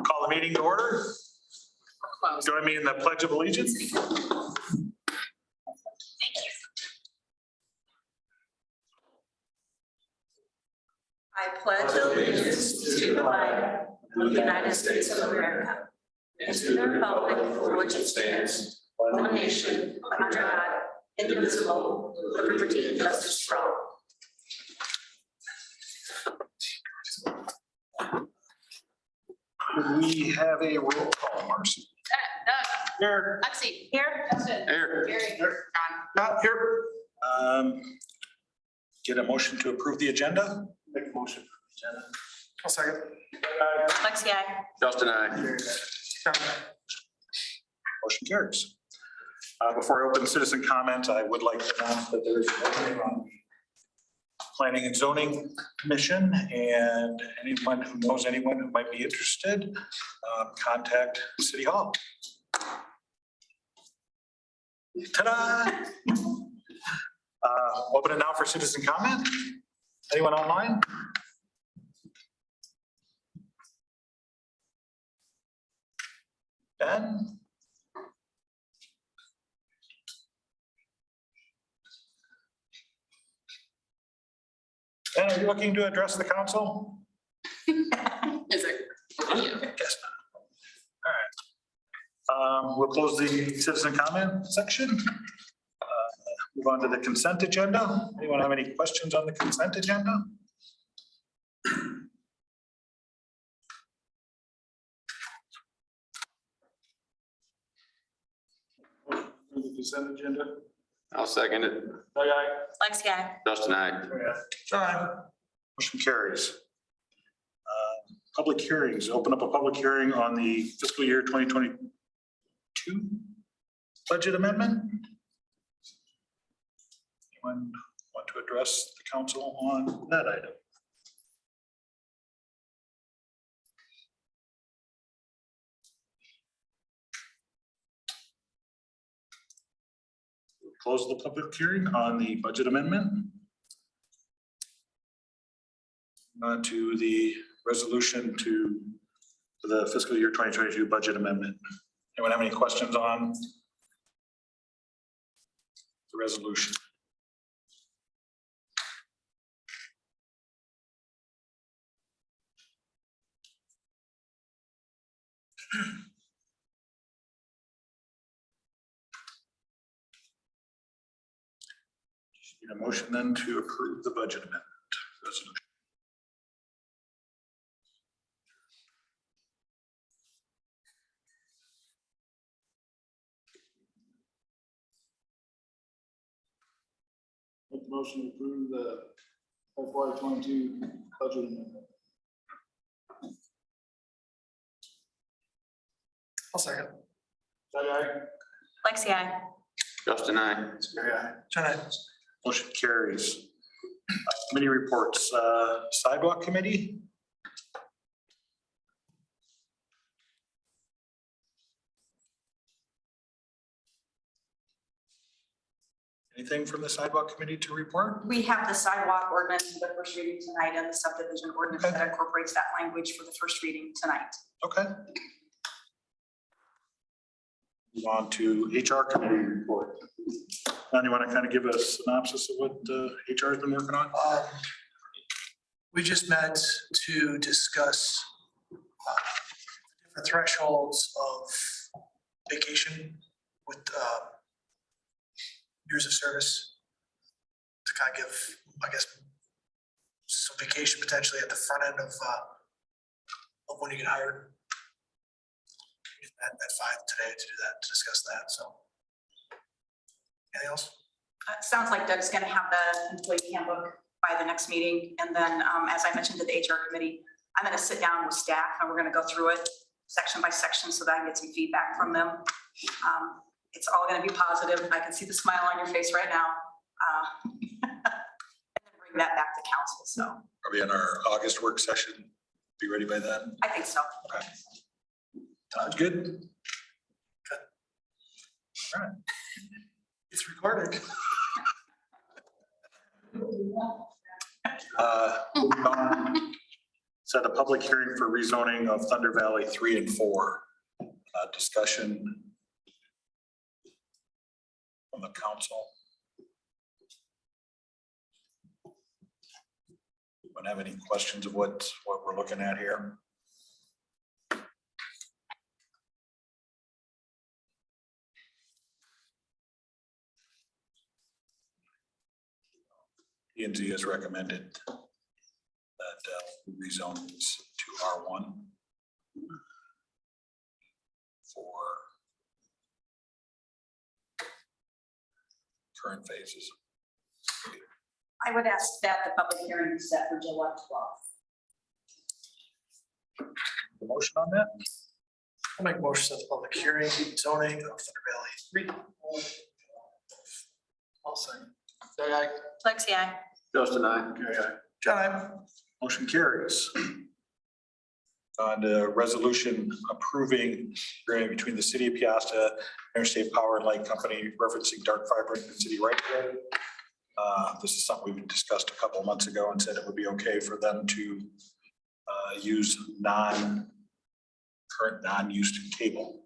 Call the meeting to order. Join me in the Pledge of Allegiance. I pledge allegiance to the flag of the United States of America and to the republic for which it stands, one nation, under God, indivisible, with liberty and justice for all. We have a roll call, Marcy. Doug, Here. Lexi. Here. Justin. Here. Gary. Here. John. Not here. Get a motion to approve the agenda? Make a motion. I'll second. Lexi, I. Justin, I. Motion carries. Before I open citizen comment, I would like to announce that there is an opening on the Planning and Zoning Commission, and anyone who knows anyone who might be interested, contact City Hall. Ta-da! Open it now for citizen comment. Anyone online? Ben? Ben, are you looking to address the council? Is it? Guess not. All right. We'll close the citizen comment section. Move on to the consent agenda. Anyone have any questions on the consent agenda? The consent agenda. I'll second it. Lexi, I. Justin, I. John. Motion carries. Public hearings, open up a public hearing on the fiscal year 2022 budget amendment. Anyone want to address the council on that item? Close the public hearing on the budget amendment. On to the resolution to the fiscal year 2022 budget amendment. Anyone have any questions on the resolution? Need a motion then to approve the budget amendment resolution. Make the motion to approve the FY22 budget amendment. I'll second. Lexi, I. Justin, I. Motion carries. Committee reports, sidewalk committee. Anything from the sidewalk committee to report? We have the sidewalk ordinance for the first reading tonight and the subdivision ordinance Okay. that incorporates that language for the first reading tonight. Okay. Move on to HR committee report. Now, you want to kind of give a synopsis of what HR has been working on? We just met to discuss different thresholds of vacation with years of service to kind of give, I guess, some vacation potentially at the front end of when you get hired. At 5 today to do that, to discuss that, so. Anything else? It sounds like Doug's gonna have the employee handbook by the next meeting. And then, as I mentioned to the HR committee, I'm gonna sit down with staff and we're gonna go through it section by section so that I can get some feedback from them. It's all gonna be positive. I can see the smile on your face right now. And then bring that back to council, so Are we in our August work session? Be ready by then? I think so. Okay. Sounds good. All right. It's recorded. Moving on. Set a public hearing for rezoning of Thunder Valley 3 and 4. Discussion from the council. Anyone have any questions of what we're looking at here? P&Z has recommended that we rezone this to R1 for current phases. I would ask that the public hearing be set for July 12th. The motion on that? I'll make motion at the public hearing, zoning of Thunder Valley 3. I'll second. Say aye. Lexi, aye. Justin, I. Gary, aye. John, I. Motion carries. On the resolution approving agreement between the city of Piasta, Interstate Power and Light Company referencing dark fiber in the city right away. This is something we discussed a couple of months ago and said it would be okay for them to use current non-used cable.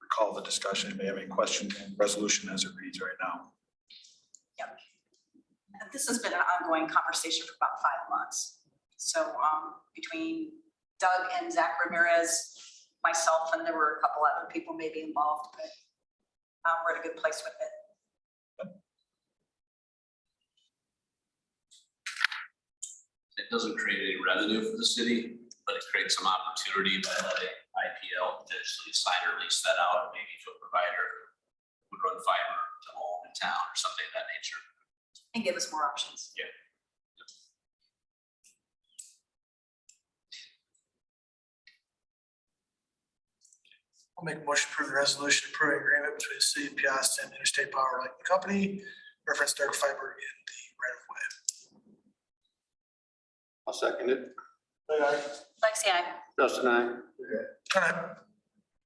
Recall the discussion. If you have any questions on the resolution as it reads right now. Yep. And this has been an ongoing conversation for about 5 months. So between Doug and Zach Ramirez, myself, and there were a couple other people maybe involved, but we're in a good place with it. It doesn't create any revenue for the city, but it creates some opportunity by letting IPL potentially sign or lease that out, maybe to a provider who would run fiber to home in town or something of that nature. And give us more options. Yeah. I'll make a motion to approve the resolution approving agreement between the city of Piasta and Interstate Power Light Company, reference dark fiber in the right of way. I'll second it. Say aye. Lexi, aye. Justin, I. John, I.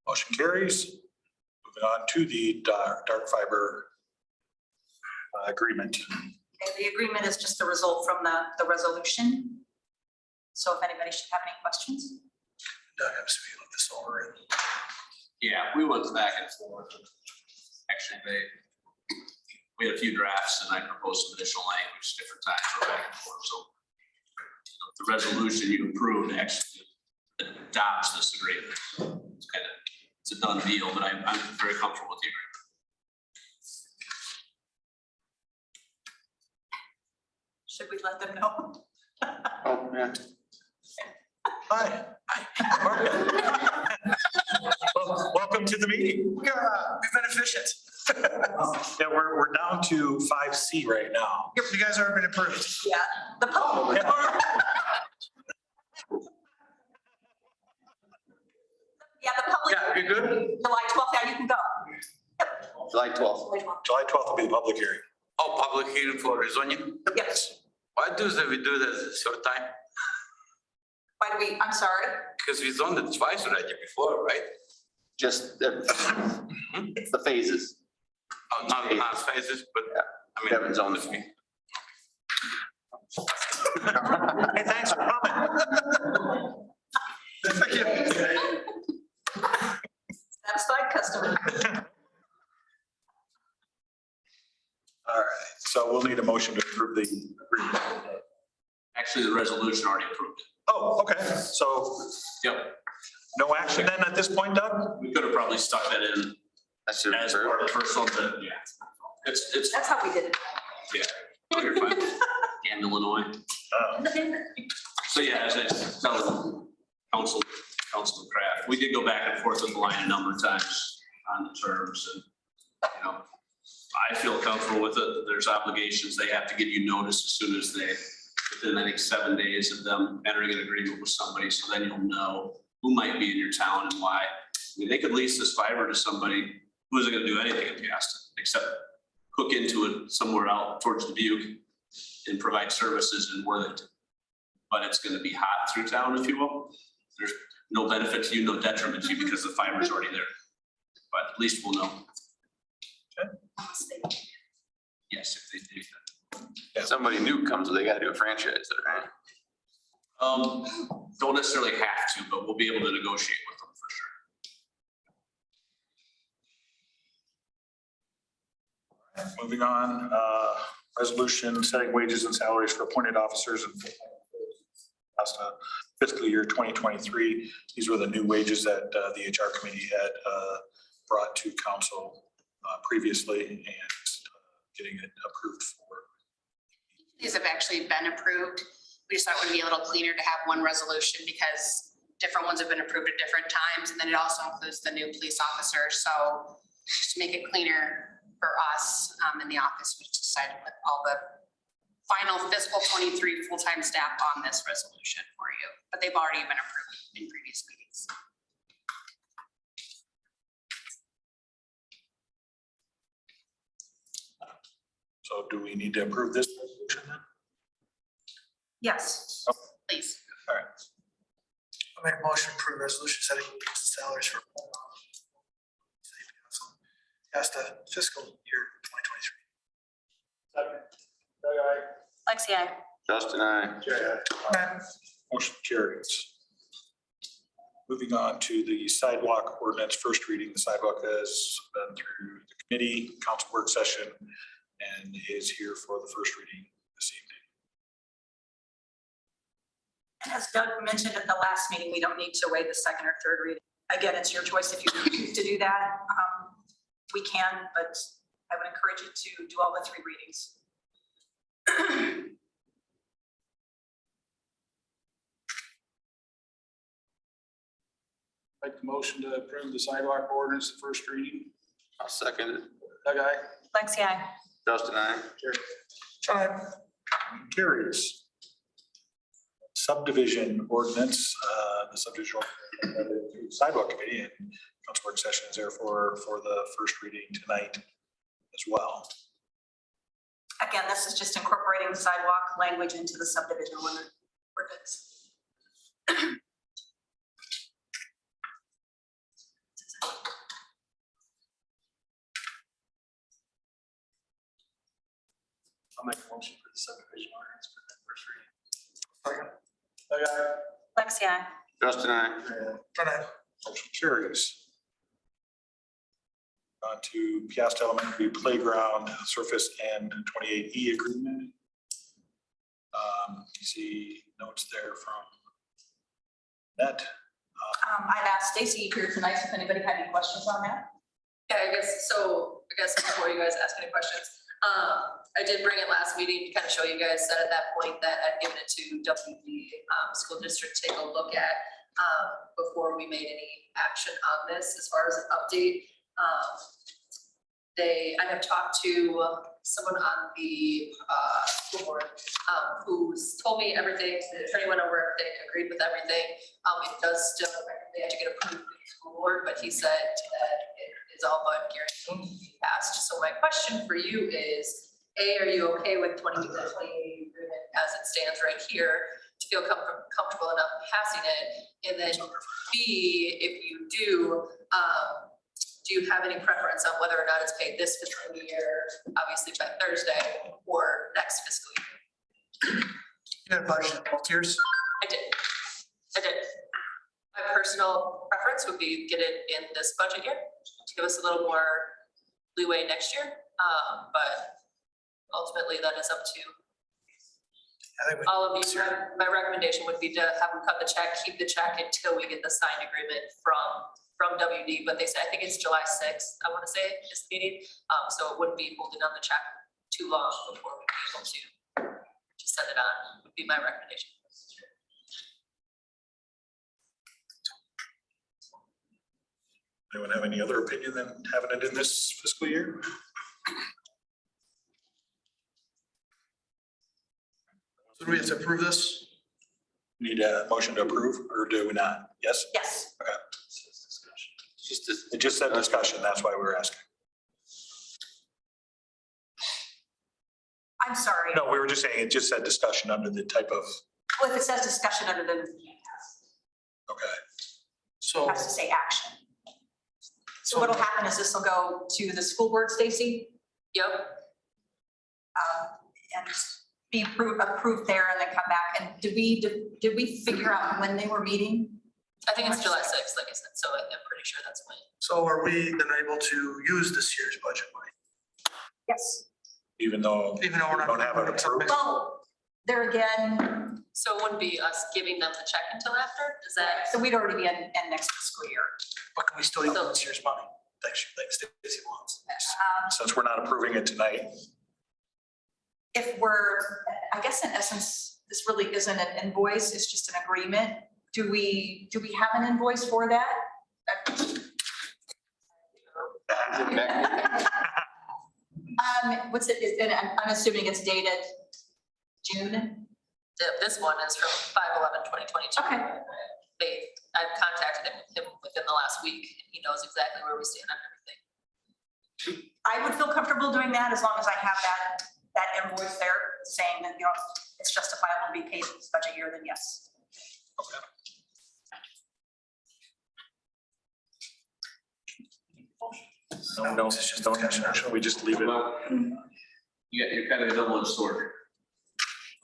Motion carries. Moving on to the dark fiber agreement. Okay, the agreement is just the result from the resolution. So if anybody should have any questions. Doug, I'm assuming you looked this over and Yeah, we went back and forth. Actually, we had a few drafts and I proposed some additional language, different times for back and forth. So the resolution you approved actually adopts this agreement. It's a done deal, but I'm very comfortable with the agreement. Should we let them know? Oh, yeah. Hi. Well, welcome to the meeting. we've been efficient. Yeah, we're down to 5C right now. Yep, you guys already been approved. Yeah, the public. Yeah, the public, Yeah, you good? July 12th, yeah, you can go. July 12th. July 12th. July 12th will be the public hearing. Oh, public hearing for rezoning? Yes. Why do we do that at short time? Why do we, I'm sorry, Because we zoned it twice already before, right? Just the phases. Oh, not phases, but I mean. Haven't zoned it. Hey, thanks for coming. satisfied customer. All right, so we'll need a motion to approve the agreement. Actually, the resolution already approved it. Oh, okay, so Yep, no action then at this point, Doug? we could have probably stuck that in That's your as part of the first one, but yeah. It's, That's how we did it. yeah, oh, you're fine. And Illinois. So yeah, as I tell Councilman Kraft, we did go back and forth with the line a number of times on the terms and, you know, I feel comfortable with it. There's obligations. They have to give you notice as soon as within, I think, 7 days of them entering an agreement with somebody. So then you'll know who might be in your town and why. I mean, they could lease this fiber to somebody who isn't going to do anything in Piasta except hook into it somewhere out towards Dubuque and provide services in Worthington. But it's going to be hot through town, if you will. There's no benefit to you, no detriment to you because the fiber is already there. But at least we'll know. yes, if they do. If somebody new comes, they gotta do a franchise, right? Don't necessarily have to, but we'll be able to negotiate with them for sure. Moving on, resolution setting wages and salaries for appointed officers and last fiscal year 2023. These were the new wages that the HR committee had brought to council previously and getting it approved for. These have actually been approved. We just thought it would be a little cleaner to have one resolution because different ones have been approved at different times. And then it also includes the new police officer. So just to make it cleaner for us in the office, we just decided to put all the final fiscal 23 full-time staff on this resolution for you, but they've already been approved in previous meetings. So do we need to approve this resolution then? Yes. Please. All right. I'll make a motion to approve resolution setting salaries for as the fiscal year 2023. Lexi, I. Justin, I. Motion carries. Moving on to the sidewalk ordinance, first reading. The sidewalk has been through the committee, council work session, and is here for the first reading this evening. As Doug mentioned at the last meeting, we don't need to waive the second or third reading. Again, it's your choice if you choose to do that. We can, but I would encourage you to do all the three readings. Make the motion to approve the sidewalk ordinance, the first reading. I'll second it. Doug, aye. Lexi, I. Justin, I. Carries. Subdivision ordinance, the subdivision sidewalk committee and council work session is there for the first reading tonight as well. Again, this is just incorporating the sidewalk language into the subdivision ordinance. I'll make a motion for the subdivision ordinance for that first reading. Second. Doug, Lexi, I. Justin, I. aye. Motion carries. On to Piasta Elementary Playground Surface and 28E agreement. You see notes there from Net. I've asked Stacy here tonight if anybody had any questions on that. Yeah, I guess before you guys ask any questions, I did bring it last meeting to kind of show you guys that at that point that I'd given it to WD school district to take a look at before we made any action on this as far as an update. I have talked to someone on the school board who's told me everything, the attorney went over everything, agreed with everything. It does still, they have to get approved from the school board, but he said that it is all but guaranteed to be passed. So my question for you is, A, are you okay with 20 agreement as it stands right here to feel comfortable enough passing it? And then B, if you do you have any preference on whether or not it's paid this fiscal year, obviously by Thursday, or next fiscal year? You had a budget both years? I did. My personal preference would be get it in this budget year to give us a little more leeway next year. But ultimately that is up to I think we- all of you. My recommendation would be to have them cut the check, keep the check until we get the signed agreement from WD, but they said, I think it's July 6th, I want to say, is the meeting. So it wouldn't be holding on the check too long before we'd be able to send it on, would be my recommendation. Anyone have any other opinion than having it in this fiscal year? So do we have to approve this? Need a motion to approve or do we not? Yes? Yes. Okay. Just this. It just said discussion. That's why we were asking. I'm sorry. No, we were just saying it just said discussion under the type of, Well, if it says discussion under the, it okay. So, has to say action. So what'll happen is this will go to the school board, Stacy, Yep. be approved there and then come back. And did we figure out when they were meeting? I think it's July 6th, like I said, so I'm pretty sure that's when. So are we then able to use this year's budget money? Yes. Even though Even though we're not. don't have it approved? Well, there again, So it wouldn't be us giving them the check until after, is that? so we'd already be in next fiscal year. But can we still use this year's money? Like Stacy wants. Since we're not approving it tonight, If we're, I guess in essence, this really isn't an invoice, it's just an agreement. Do we have an invoice for that? What's it, and I'm assuming it's dated June? This one is from 5/11/2022. Okay. I've contacted him within the last week. He knows exactly where we stand on everything. I would feel comfortable doing that as long as I have that invoice there saying that, it's justifiable to be paid this budget year, then yes. no, don't, we just leave it? Well, you're kind of a double-edged sword.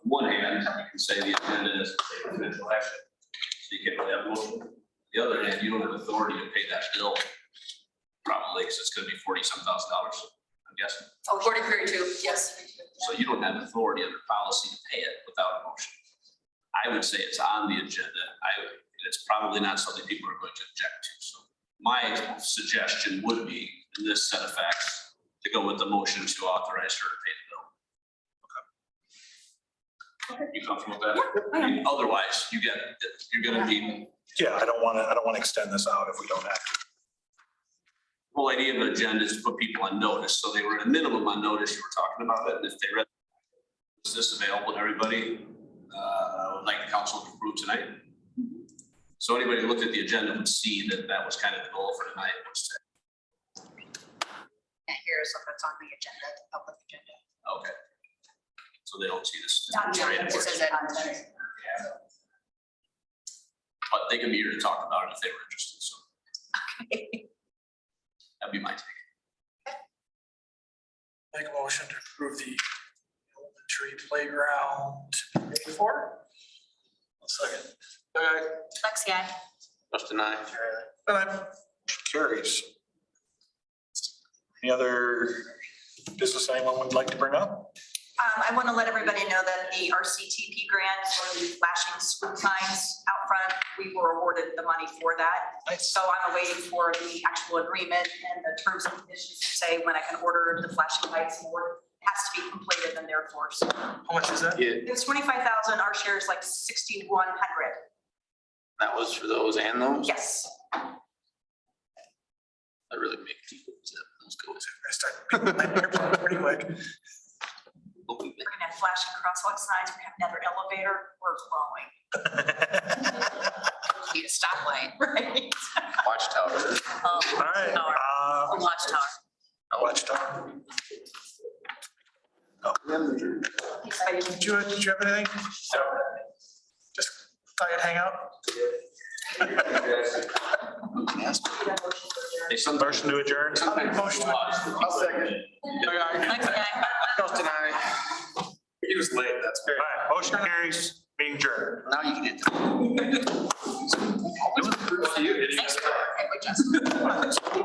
On one hand, you can say the agenda is a potential action, so you can't really have a motion. On the other hand, you don't have authority to pay that bill, probably, because it's gonna be $40-some thousand, I'm guessing. Oh, 4032, yes. So you don't have authority under policy to pay it without a motion. I would say it's on the agenda. It's probably not something people are going to object to. So my suggestion would be, in this set of facts, to go with the motion to authorize her to pay the bill. Okay. You comfortable with that? I mean, otherwise, you get it. You're gonna be, Yeah, I don't want to extend this out if we don't have to. the whole idea of an agenda is to put people on notice. So they were at a minimum on notice. You were talking about it. And if they read, is this available to everybody? Would like the council to approve tonight. So anybody who looked at the agenda would see that that was kind of the goal for tonight. Was to, And here's what's on the agenda, the public agenda. okay. So they don't see this. Not Right, yet. it works. But they can be here to talk about it if they were interested. So that'd be my take. Make a motion to approve the elementary playground paid for. Second. Lexi, aye. Justin, I. Carries. Any other business anyone would like to bring up? I want to let everybody know that the RCTP grant for the flashing school signs out front, we were awarded the money for that. Nice. So I'm waiting for the actual agreement and the terms and conditions to say when I can order the flashing lights and order. It has to be completed and therefore, so How much is that? Yeah, it was 25,000, our share is like 6,100. that was for those and those? Yes. That really make people, those go. I start pretty quick. We're gonna have flashing crosswalk signs, we're gonna have another elevator, we're growing. Need a stoplight. Right. Watchtower. Oh, All right. a watchtower. Watchtower. Did you have anything? Just thought I'd hang out. Hey, some Motion to adjourn. I'll make a motion to adjourn. I'll second. Lexi, aye. Justin, I. He was late, that's fair. All right, motion carries, being adjourned. Now you can get.